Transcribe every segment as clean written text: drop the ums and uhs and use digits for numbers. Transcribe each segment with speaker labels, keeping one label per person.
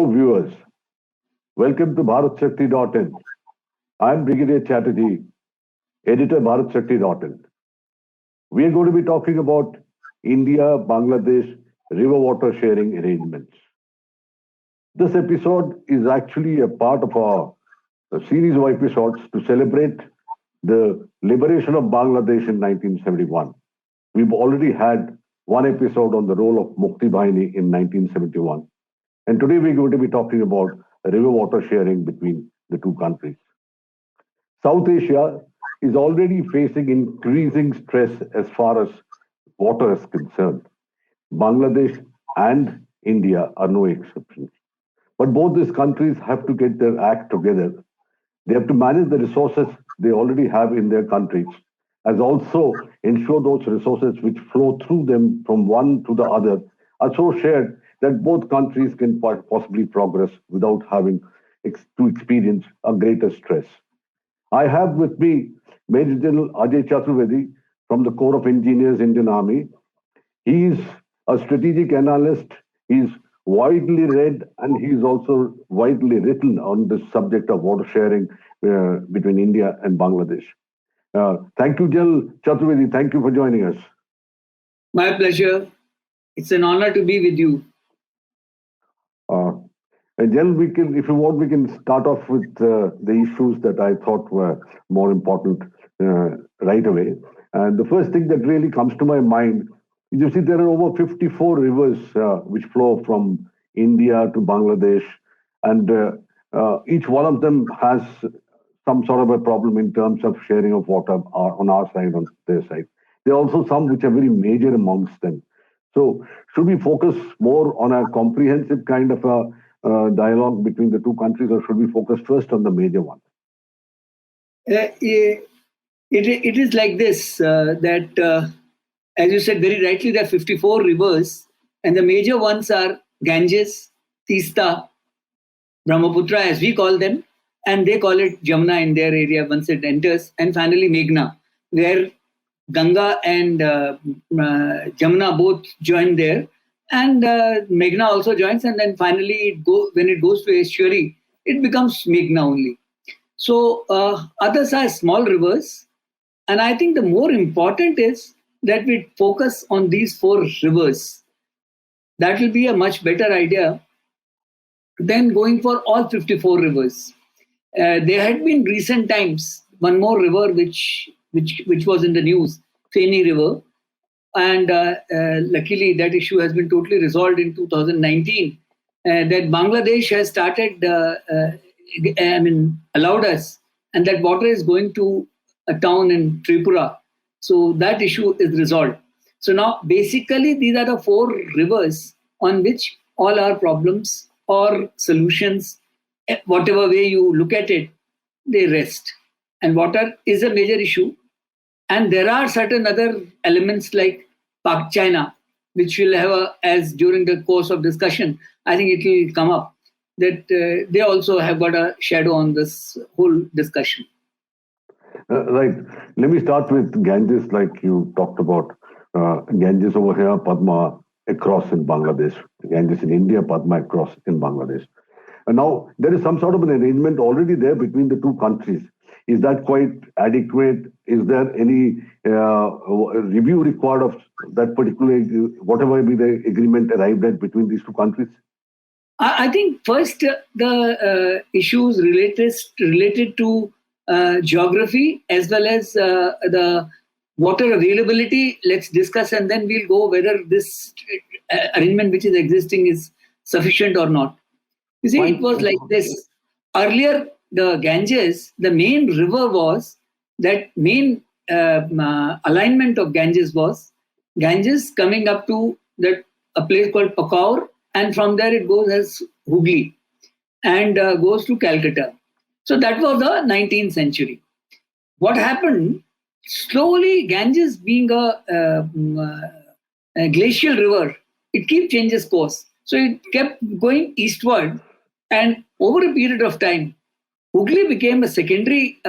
Speaker 1: Hello viewers, welcome to BharatShakti.in. I am Brig SK Chatterji, editor BharatShakti.in. We are going to be talking about India-Bangladesh river water sharing arrangements. This episode is actually a part of a series of episodes to celebrate the liberation of Bangladesh in 1971. We've already had one episode on the role of Mukti Bahini in 1971. And today we're going to be talking about river water sharing between the two countries. South Asia is already facing increasing stress as far as water is concerned. Bangladesh and India are no exceptions. But both these countries have to get their act together. They have to manage the resources they already have in their countries, as also ensure those resources which flow through them from one to the other are so shared that both countries can possibly progress without having to experience a greater stress. I have with me Maj Gen A Chaturvedi from the Corps of Engineers, Indian Army. He is a strategic analyst. He's widely read and he's also widely written on the subject of water sharing between India and Bangladesh. Thank you, General Chaturvedi. Thank you for joining us.
Speaker 2: My pleasure. It's an honor to be with you.
Speaker 1: General, we can, if you want, we can start off with the issues that I thought were more important right away. And the first thing that really comes to my mind is, you see, there are over 54 rivers which flow from India to Bangladesh, and each one of them has some sort of a problem in terms of sharing of water on our side, on their side. There are also some which are very major amongst them. So should we focus more on a comprehensive kind of a dialogue between the two countries, or should we focus first on the major one?
Speaker 2: It is like this, that as you said very rightly, there are 54 rivers, and the major ones are Ganges, Teesta, Brahmaputra as we call them, and they call it Jamuna in their area once it enters, and finally Meghna, where Ganga and Jamuna both join there, and Meghna also joins, and then finally when it goes to estuary, it becomes Meghna only. So others are small rivers, and I think the more important is that we focus on these 4 rivers. That will be a much better idea than going for all 54 rivers. There had been recent times one more river which was in the news, Feni River, and luckily that issue has been totally resolved in 2019. That Bangladesh has started, allowed us, and that water is going to a town in Tripura. So that issue is resolved. So now basically these are the 4 rivers on which all our problems or solutions, whatever way you look at it, they rest. And water is a major issue. And there are certain other elements like China, which will have as during the course of discussion, I think it will come up, that they also have got a shadow on this whole discussion.
Speaker 1: Right. Let me start with Ganges, like you talked about. Ganges over here, Padma across in Bangladesh. Ganges in India, Padma across in Bangladesh. And now there is some sort of an arrangement already there between the two countries. Is that quite adequate? Is there any review required of that particular, whatever be the agreement arrived at between these two countries?
Speaker 2: I think first the issues related to geography as well as the water availability, let's discuss, and then we'll go whether this arrangement which is existing is sufficient or not. You see, it was like this. Earlier, the Ganges, the main river was, that main alignment of Ganges was Ganges coming up to a place called Pakaur, and from there it goes as Hooghly and goes to Calcutta. So that was the 19th century. What happened? Slowly, Ganges being a glacial river, it keeps changes course. So it kept going eastward, and over a period of time, Hooghly became a secondary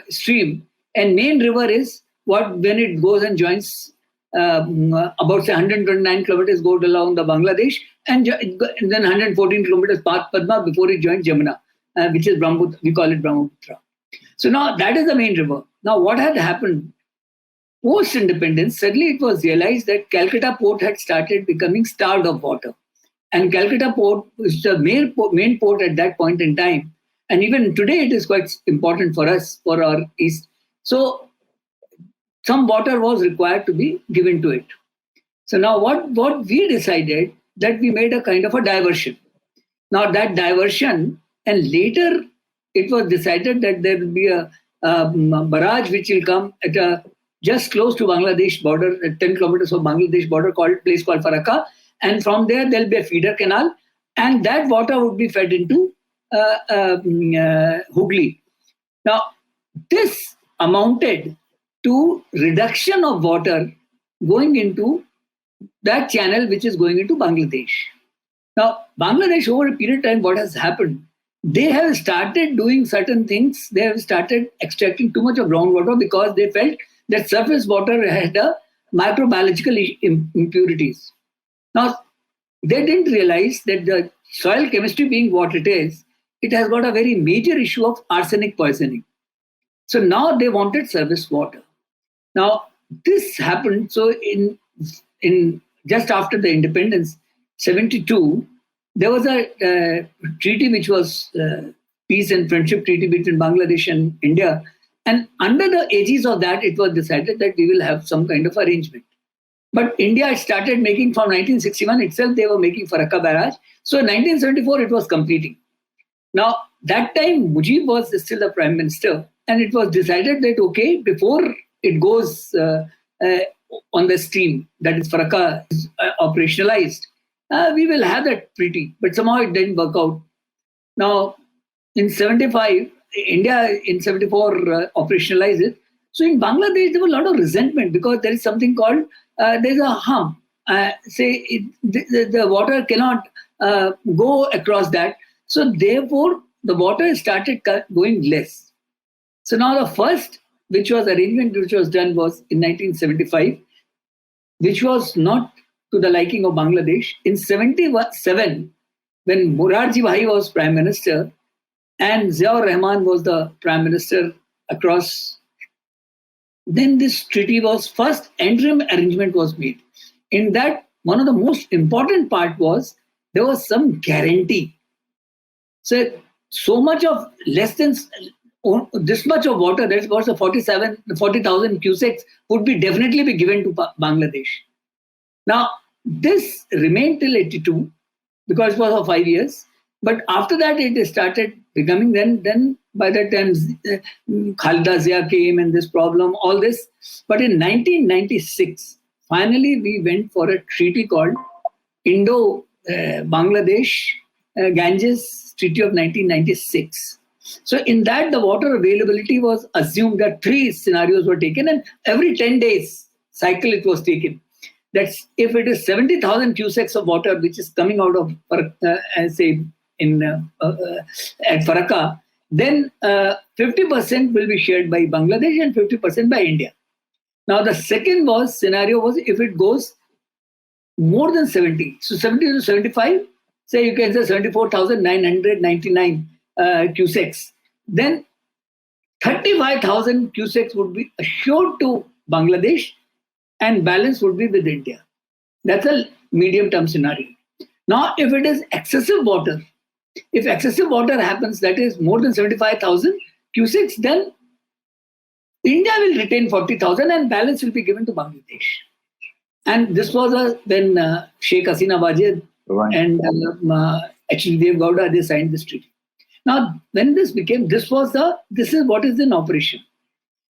Speaker 2: stream, and main river is when it goes and joins about say 129 kilometers go along the Bangladesh, and then 114 kilometers past Padma before it joins Jamuna, which is Brahmaputra. We call it Brahmaputra. So now that is the main river. Now what had happened post-independence? Suddenly it was realized that Calcutta port had started becoming starved of water, and Calcutta port was the main port at that point in time, and even today it is quite important for us, for our east. So some water was required to be given to it. So now what we decided, that we made a kind of a diversion. Now that diversion, and later it was decided that there will be a barrage which will come at a just close to Bangladesh border, at 10 kilometers of Bangladesh border, place called Farakka, and from there will be a feeder canal, and that water would be fed into Hooghly. Now this amounted to reduction of water going into that channel which is going into Bangladesh. Now, Bangladesh, over a period of time, what has happened? They have started doing certain things. They have started extracting too much of groundwater because they felt that surface water had microbiological impurities. Now, they didn't realize that the soil chemistry being what it is, it has got a very major issue of arsenic poisoning. So now they wanted surface water. Now, this happened. So in just after the independence, 72, there was a treaty which was peace and friendship treaty between Bangladesh and India. And under the aegis of that, it was decided that we will have some kind of arrangement. But India started making, from 1961 itself, they were making Farakka barrage. So in 1974, it was completing. Now, that time, Mujib was still the prime minister. And it was decided that, okay, before it goes on the stream, that is Farakka is operationalized, we will have that treaty. But somehow it didn't work out. Now, in 75, India in 74 operationalized it. So in Bangladesh, there was a lot of resentment because there is something called, there's a hum. The water cannot go across that. So therefore, the water started going less. So now the first, which was arrangement which was done, was in 1975, which was not to the liking of Bangladesh. In 77, when Morarji Bhai was prime minister and Ziaur Rahman was the prime minister across, then this treaty was, first interim arrangement was made. In that, one of the most important part was there was some guarantee. So much of less than this much of water, that's about the 40,000 cusecs, would be definitely be given to Bangladesh. Now, this remained till 82 because it was for 5 years. But after that, it started becoming, then by that time, Khalida Zia came and this problem, all this. But in 1996, finally, we went for a treaty called Indo-Bangladesh Ganges Treaty of 1996. So in that, the water availability was assumed that 3 scenarios were taken, and every 10 days cycle it was taken. That's if it is 70,000 cusecs of water which is coming out of, say, at Farakka, then 50% will be shared by Bangladesh and 50% by India. Now the second scenario was if it goes more than 70, so 70 to 75, say you can say 74,999 cusecs, then 35,000 cusecs would be assured to Bangladesh and balance would be with India. That's a medium-term scenario. Now, if it is excessive water, if excessive water happens, that is more than 75,000 cusecs, then India will retain 40,000 and balance will be given to Bangladesh. And this was when Sheikh Hasina Wajid and H.D. Dev Gowda, they signed this treaty. Now, when this became, this is what is in operation.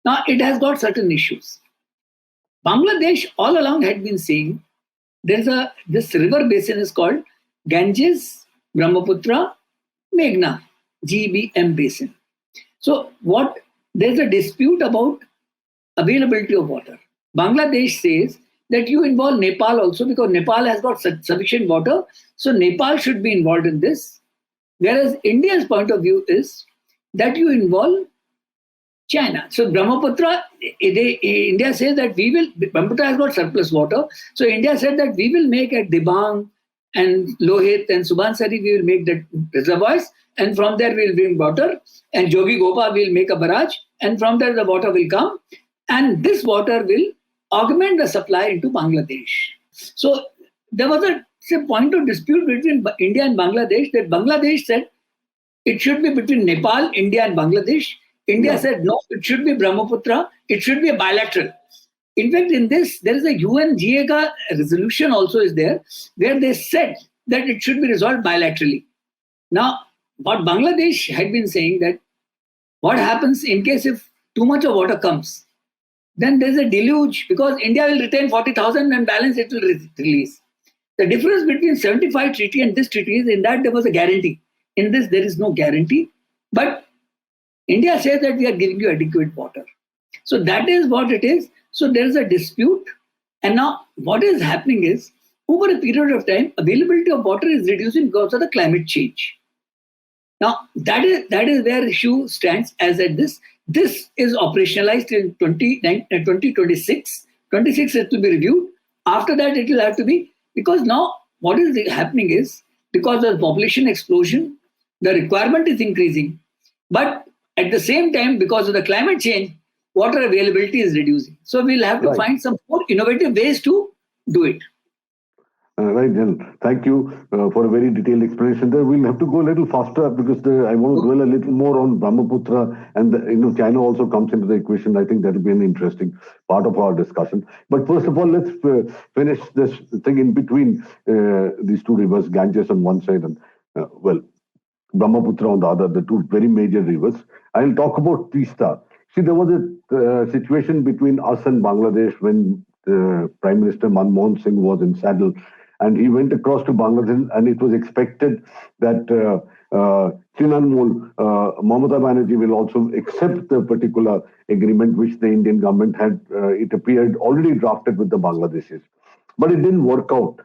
Speaker 2: Now, it has got certain issues. Bangladesh all along had been saying this river basin is called Ganges, Brahmaputra, Meghna, GBM basin. So there's a dispute about availability of water. Bangladesh says that you involve Nepal also because Nepal has got sufficient water. So Nepal should be involved in this. Whereas India's point of view is that you involve China. So Brahmaputra, India says that Brahmaputra has got surplus water. So India said that we will make at Dibang and Lohit and Subansari, we will make the reservoirs, and from there we will bring water, and Jogi Gopa will make a barrage, and from there the water will come, and this water will augment the supply into Bangladesh. So there was a point of dispute between India and Bangladesh, that Bangladesh said it should be between Nepal, India and Bangladesh. India said, no, it should be Brahmaputra. It should be a bilateral. In fact, in this, there is a UN GA resolution also is there, where they said that it should be resolved bilaterally. Now, what Bangladesh had been saying that what happens in case if too much of water comes, then there's a deluge, because India will retain 40,000 and balance it will release. The difference between 75 treaty and this treaty is in that there was a guarantee. In this, there is no guarantee. But India says that we are giving you adequate water. So that is what it is. So there is a dispute. And now what is happening is, over a period of time, availability of water is reducing because of the climate change. Now, that is where issue stands as at this. This is operationalized in 2026. 26 it will be reviewed. After that, it will have to be, because now what is happening is, because of the population explosion, the requirement is increasing. But at the same time, because of the climate change, water availability is reducing. So we'll have to find some more innovative ways to do it.
Speaker 1: Right, then. Thank you for a very detailed explanation there. We'll have to go a little faster because I want to dwell a little more on Brahmaputra, and China also comes into the equation. I think that will be an interesting part of our discussion. But first of all, let's finish this thing in between these two rivers, Ganges on one side and, Brahmaputra on the other, the two very major rivers. I'll talk about Teesta. See, there was a situation between us and Bangladesh when Prime Minister Manmohan Singh was in saddle, and he went across to Bangladesh, and it was expected that Trinamool, Mamata Banerjee will also accept the particular agreement which the Indian government had, it appeared, already drafted with the Bangladeshis. But it didn't work out,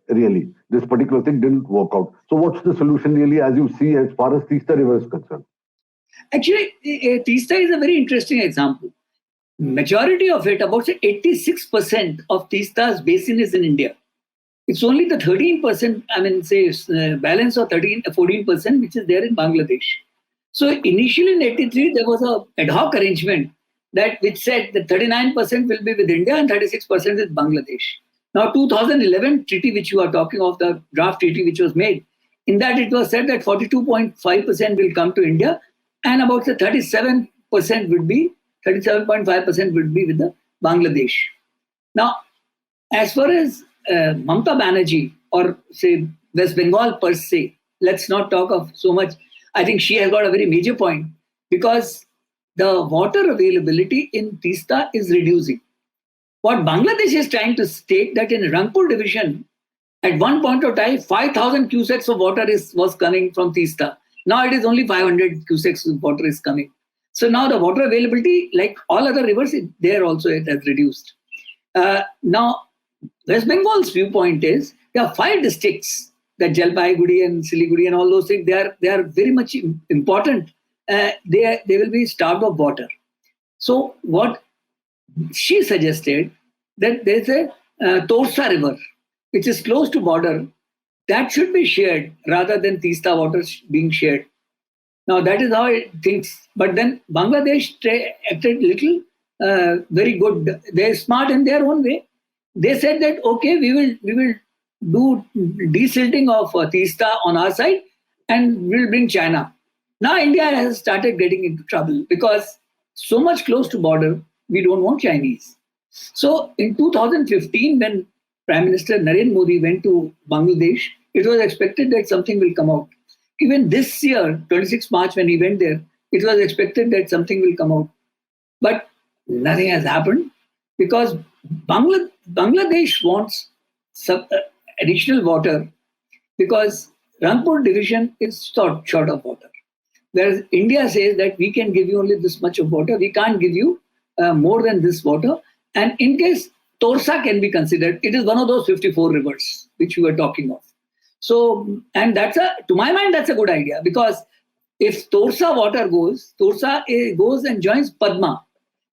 Speaker 1: really. This particular thing didn't work out. So what's the solution really, as you see, as far as Teesta River is concerned?
Speaker 2: Actually, Teesta is a very interesting example. Majority of it, about 86% of Teesta's basin is in India. It's only the 13%, balance of 14%, which is there in Bangladesh. So initially in 83, there was a ad hoc arrangement which said that 39% will be with India and 36% with Bangladesh. Now, 2011 treaty, which you are talking of, the draft treaty which was made, in that it was said that 42.5% will come to India and about 37.5% would be with the Bangladesh. Now, as far as Mamata Banerjee, or say West Bengal per se, let's not talk of so much. I think she has got a very major point, because the water availability in Teesta is reducing. What Bangladesh is trying to state that in Rangpur division, at one point of time, 5,000 cusecs of water was coming from Teesta. Now it is only 500 cusecs of water is coming. So now the water availability, like all other rivers, there also it has reduced. Now, West Bengal's viewpoint is there are 5 districts, that Jalpaiguri and Siliguri and all those things, they are very much important. They will be starved of water. So what she suggested, that there's a Torsa river, which is close to border, that should be shared rather than Teesta water being shared. Now that is how it thinks. But then Bangladesh acted little very good. They're smart in their own way. They said that okay, we will do desilting of Teesta on our side, and we'll bring China. Now India has started getting into trouble because so much close to border, we don't want Chinese. So in 2015, when Prime Minister Narendra Modi went to Bangladesh, it was expected that something will come out. Even this year, 26 March, when he went there, it was expected that something will come out. But nothing has happened because Bangladesh wants some additional water because Rangpur division is short of water. Whereas India says that we can give you only this much of water, we can't give you more than this water. And in case Torsa can be considered, it is one of those 54 rivers which we were talking of. So, and to my mind, that's a good idea, because if Torsa water goes, Torsa goes and joins Padma.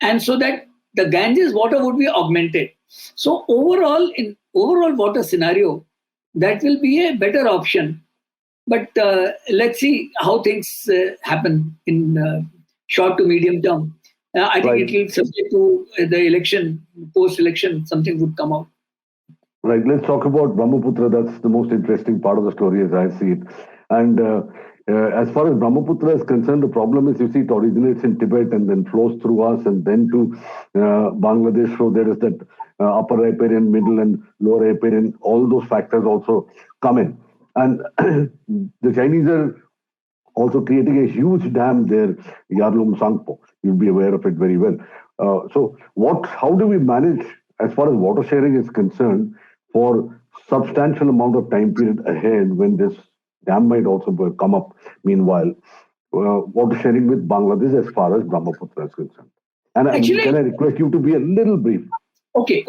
Speaker 2: And so that the Ganges water would be augmented. So overall, in overall water scenario, that will be a better option. But let's see how things happen in short to medium term. I think
Speaker 1: Right.
Speaker 2: it will subject to the election, post-election, something would come out.
Speaker 1: Right. Let's talk about Brahmaputra. That's the most interesting part of the story as I see it. And as far as Brahmaputra is concerned, the problem is, you see, it originates in Tibet and then flows through us and then to Bangladesh. So there is that upper riparian, middle and lower riparian, all those factors also come in. And the Chinese are also creating a huge dam there, Yarlung Tsangpo. You'll be aware of it very well. So how do we manage, as far as water sharing is concerned, for substantial amount of time period ahead when this dam might also come up meanwhile, water sharing with Bangladesh as far as Brahmaputra is concerned? And
Speaker 2: Actually,
Speaker 1: can I request you to be a little brief?
Speaker 2: Okay.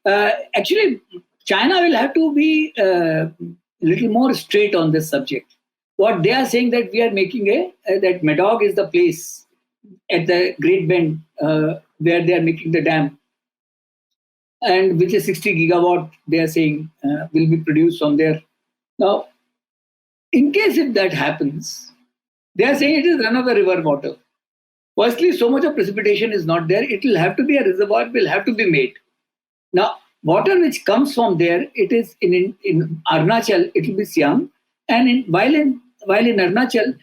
Speaker 2: Actually, China will have to be a little more straight on this subject. What they are saying that we are making that Medog is the place at the Great Bend where they are making the dam, and which is 60 gigawatt. They are saying will be produced from there. Now, in case if that happens, they are saying it is run of the river water. Firstly, so much of precipitation is not there. It will have to be a reservoir. Will have to be made. Now, water which comes from there, it is in Arunachal, it will be Siam. And while in Arunachal,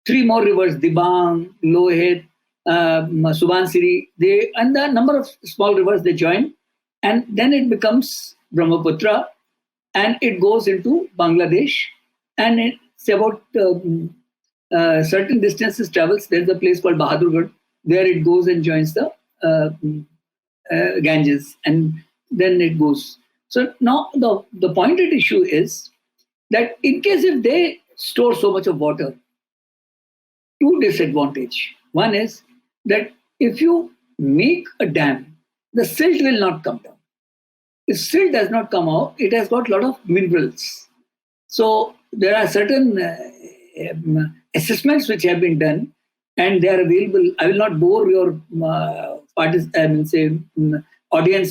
Speaker 2: three more rivers, Dibang, Lohet, Subansiri, and the number of small rivers they join. And then it becomes Brahmaputra and it goes into Bangladesh. And it's about certain distances travels. There's a place called Bahadurgarh, where it goes and joins the Ganges, and then it goes. So now the pointed issue is that in case if they store so much of water, two disadvantage. One is that if you make a dam, the silt will not come down. If silt does not come out, it has got a lot of minerals. So there are certain assessments which have been done, and they are available. I will not bore your audience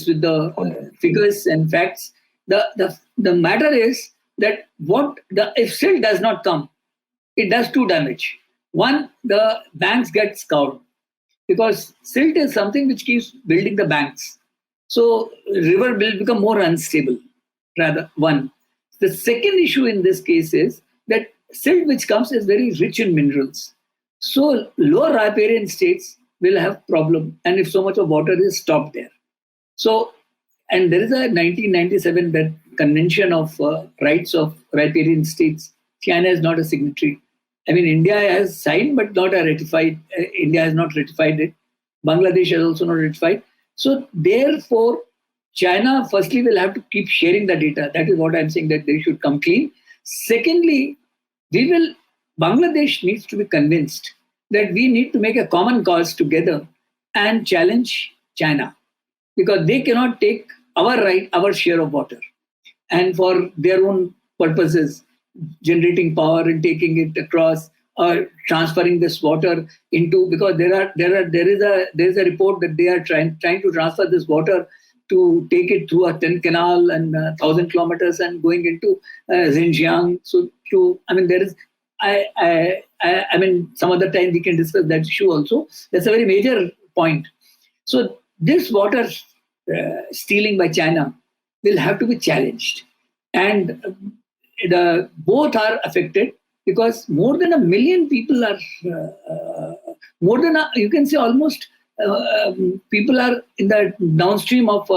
Speaker 2: with the figures and facts. The matter is that if silt does not come, it does two damage. One, the banks get scoured because silt is something which keeps building the banks. So river will become more unstable. Rather, one. The second issue in this case is that silt which comes is very rich in minerals. So lower riparian states will have problem, and if so much of water is stopped there. So, and there is a 1997 Convention of Rights of Riparian States. China is not a signatory. I mean, India has signed, but not ratified. India has not ratified it. Bangladesh has also not ratified. So, therefore, China firstly will have to keep sharing the data. That is what I'm saying, that they should come clean. Secondly, Bangladesh needs to be convinced that we need to make a common cause together and challenge China, because they cannot take our share of water, and for their own purposes, generating power and taking it across or transferring this water into, because there is a report that they are trying to transfer this water to take it through a 10 canal and 1,000 kilometers and going into Xinjiang. So there is, I mean, some other time we can discuss that issue also. That's a very major point. So this water stealing by China will have to be challenged, and both are affected because more than 1 million people are you can say almost people are in the downstream of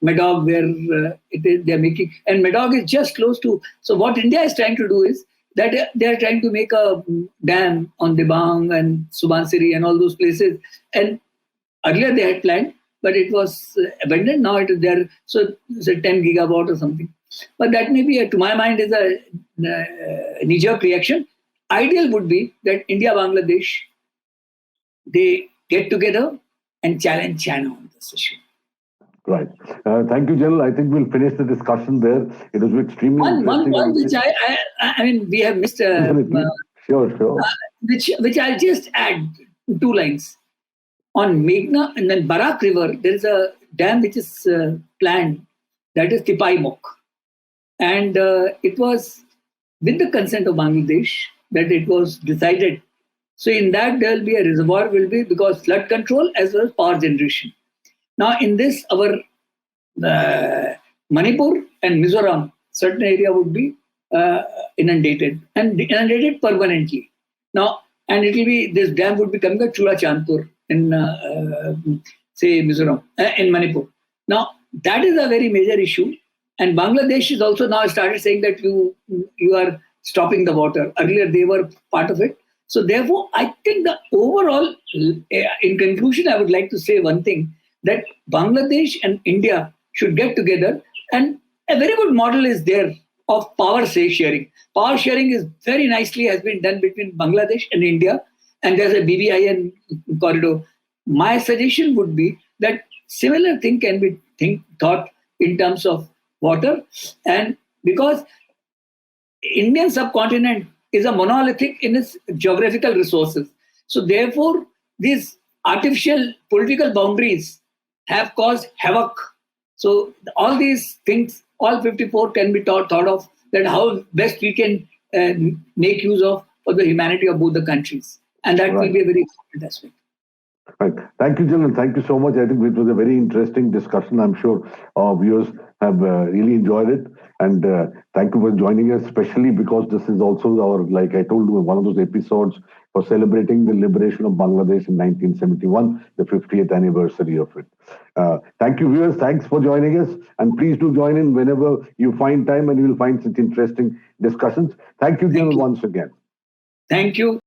Speaker 2: Medog, where they are making, and Medog is just close to. So what India is trying to do is that they are trying to make a dam on Dibang and Subansiri and all those places, and earlier they had planned, but it was abandoned. Now it is there, so it's a 10 gigawatt or something. But that may be, to my mind, is a knee-jerk reaction. Ideal would be that India, Bangladesh, they get together and challenge China on this issue.
Speaker 1: Right. Thank you, General. I think we'll finish the discussion there. It was extremely interesting.
Speaker 2: One point which I mean, we have missed.
Speaker 1: Share Sure.
Speaker 2: which I'll just add 2 lines. On Meghna and then Barak River, there is a dam which is planned, that is Tipai Mok. And it was with the consent of Bangladesh that it was decided. So in that there will be a reservoir, will be because flood control as well as power generation. Now in this, our Manipur and Mizoram, certain area would be inundated and inundated permanently. Now, and it will be, this dam would become the Chula Chandpur in say Mizoram, in Manipur. Now that is a very major issue, and Bangladesh is also now started saying that you are stopping the water. Earlier they were part of it. So therefore, I think the overall, in conclusion, I would like to say one thing, that Bangladesh and India should get together, and a very good model is there of power sharing. Power sharing is very nicely has been done between Bangladesh and India, and there's a BBIN corridor. My suggestion would be that similar thing can be thought in terms of water, and because Indian subcontinent is a monolithic in its geographical resources. So therefore, these artificial political boundaries have caused havoc. So all these things, all 54 can be thought of, that how best we can make use of for the humanity of both the countries. And that will be a very important aspect.
Speaker 1: Right. Thank you, Jill, and thank you so much. I think it was a very interesting discussion. I'm sure our viewers have really enjoyed it. And thank you for joining us, especially because this is also our, like I told you, one of those episodes for celebrating the liberation of Bangladesh in 1971, the 50th anniversary of it. Thank you, viewers. Thanks for joining us. And please do join in whenever you find time, and you will find such interesting discussions. Thank you, Jill, once again.
Speaker 2: Thank you.